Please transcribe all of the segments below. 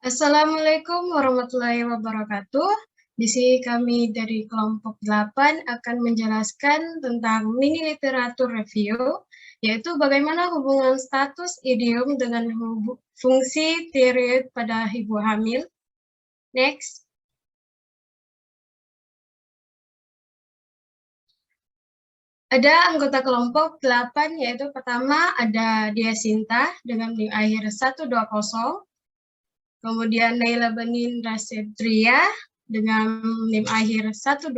Assalamualaikum warahmatullahi wabarakatuh. Di sini kami dari kelompok 8 akan menjelaskan tentang mini literatur review, yaitu bagaimana hubungan status idiom dengan fungsi tiroid pada ibu hamil. Next. Ada anggota kelompok 8, yaitu pertama ada Dia Sinta dengan NIM akhir 120. Kemudian Naila Benin Rasetria dengan NIM akhir 123.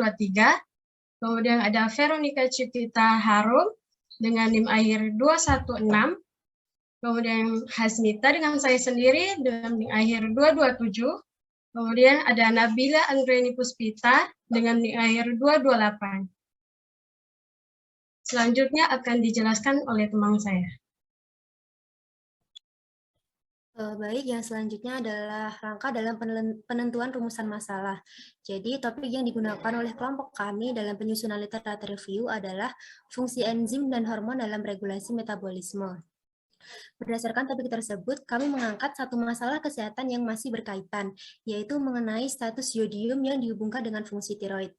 Kemudian ada Veronica Cikita Harum dengan NIM akhir 216. Kemudian Hasmita dengan saya sendiri dengan NIM akhir 227. Kemudian ada Nabila Anggreni Puspita dengan NIM akhir 228. Selanjutnya akan dijelaskan oleh teman saya. Baik, yang selanjutnya adalah rangka dalam penentuan rumusan masalah. Jadi, topik yang digunakan oleh kelompok kami dalam penyusunan literatur review adalah fungsi enzim dan hormon dalam regulasi metabolisme. Berdasarkan topik tersebut, kami mengangkat satu masalah kesehatan yang masih berkaitan, yaitu mengenai status yodium yang dihubungkan dengan fungsi tiroid.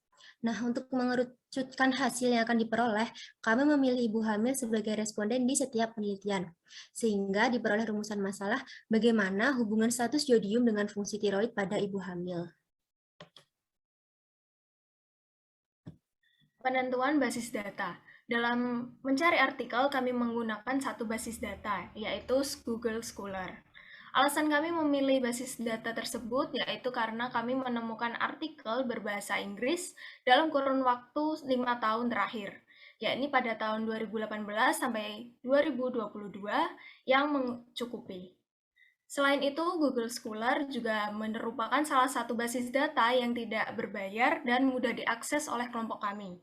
Nah, untuk mengerucutkan hasil yang akan diperoleh, kami memilih ibu hamil sebagai responden di setiap penelitian, sehingga diperoleh rumusan masalah bagaimana hubungan status yodium dengan fungsi tiroid pada ibu hamil. Penentuan basis data. Dalam mencari artikel, kami menggunakan satu basis data, yaitu Google Scholar. Alasan kami memilih basis data tersebut yaitu karena kami menemukan artikel berbahasa Inggris dalam kurun waktu 5 tahun terakhir, yakni pada tahun 2018 sampai 2022 yang mencukupi. Selain itu, Google Scholar juga merupakan salah satu basis data yang tidak berbayar dan mudah diakses oleh kelompok kami,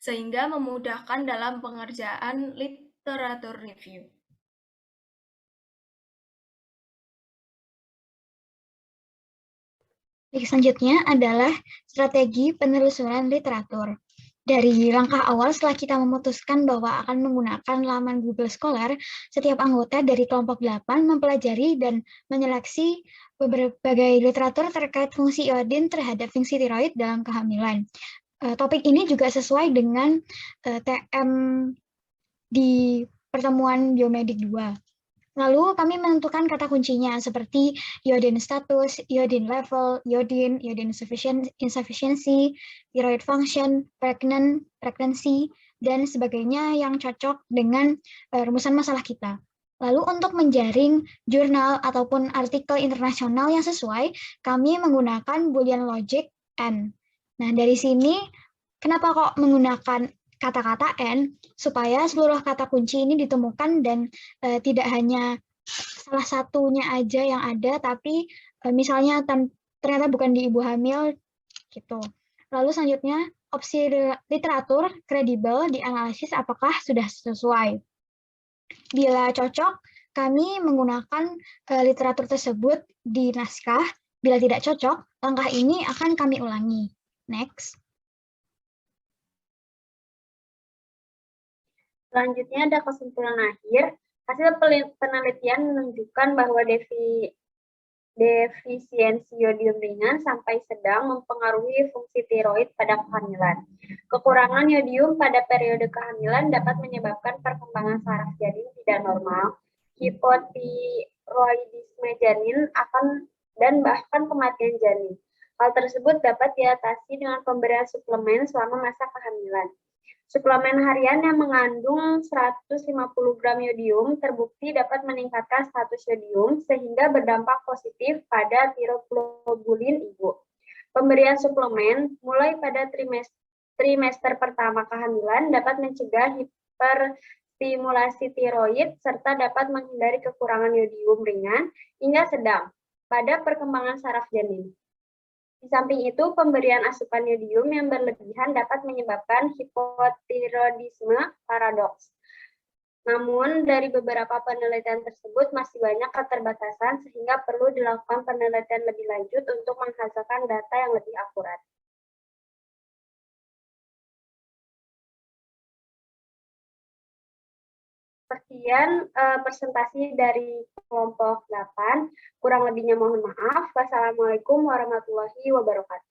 sehingga memudahkan dalam pengerjaan literatur review. Selanjutnya adalah strategi penelusuran literatur. Dari langkah awal setelah kita memutuskan bahwa akan menggunakan laman Google Scholar, setiap anggota dari kelompok 8 mempelajari dan menyeleksi berbagai literatur terkait fungsi iodin terhadap fungsi tiroid dalam kehamilan. Topik ini juga sesuai dengan TM di pertemuan biomedik 2. Lalu kami menentukan kata kuncinya seperti iodine status, iodine level, iodine insufficiency, thyroid function, pregnancy, dan sebagainya yang cocok dengan rumusan masalah kita. Lalu untuk menjaring jurnal ataupun artikel internasional yang sesuai, kami menggunakan Boolean logic N. Nah, dari sini kenapa kok menggunakan kata-kata N, supaya seluruh kata kunci ini ditemukan dan tidak hanya salah satunya aja yang ada, tapi misalnya ternyata bukan di ibu hamil, gitu. Lalu selanjutnya, opsi literatur kredibel dianalisis apakah sudah sesuai. Bila cocok, kami menggunakan literatur tersebut di naskah. Bila tidak cocok, langkah ini akan kami ulangi. Next. Selanjutnya ada kesimpulan akhir. Hasil penelitian menunjukkan bahwa defisiensi yodium ringan sampai sedang mempengaruhi fungsi tiroid pada kehamilan. Kekurangan yodium pada periode kehamilan dapat menyebabkan perkembangan saraf janin tidak normal, hipotiroidisme janin dan bahkan kematian janin. Hal tersebut dapat diatasi dengan pemberian suplemen selama masa kehamilan. Suplemen harian yang mengandung 150 gram yodium terbukti dapat meningkatkan status yodium sehingga berdampak positif pada tiroglobulin ibu. Pemberian suplemen mulai pada trimester pertama kehamilan dapat mencegah hiperstimulasi tiroid serta dapat menghindari kekurangan yodium ringan hingga sedang pada perkembangan saraf janin. Di samping itu, pemberian asupan yodium yang berlebihan dapat menyebabkan hipotiroidisme paradoks. Namun, dari beberapa penelitian tersebut masih banyak keterbatasan sehingga perlu dilakukan penelitian lebih lanjut untuk menghasilkan data yang lebih akurat. Sekian presentasi dari kelompok 8. Kurang lebihnya mohon maaf. Wassalamualaikum warahmatullahi wabarakatuh.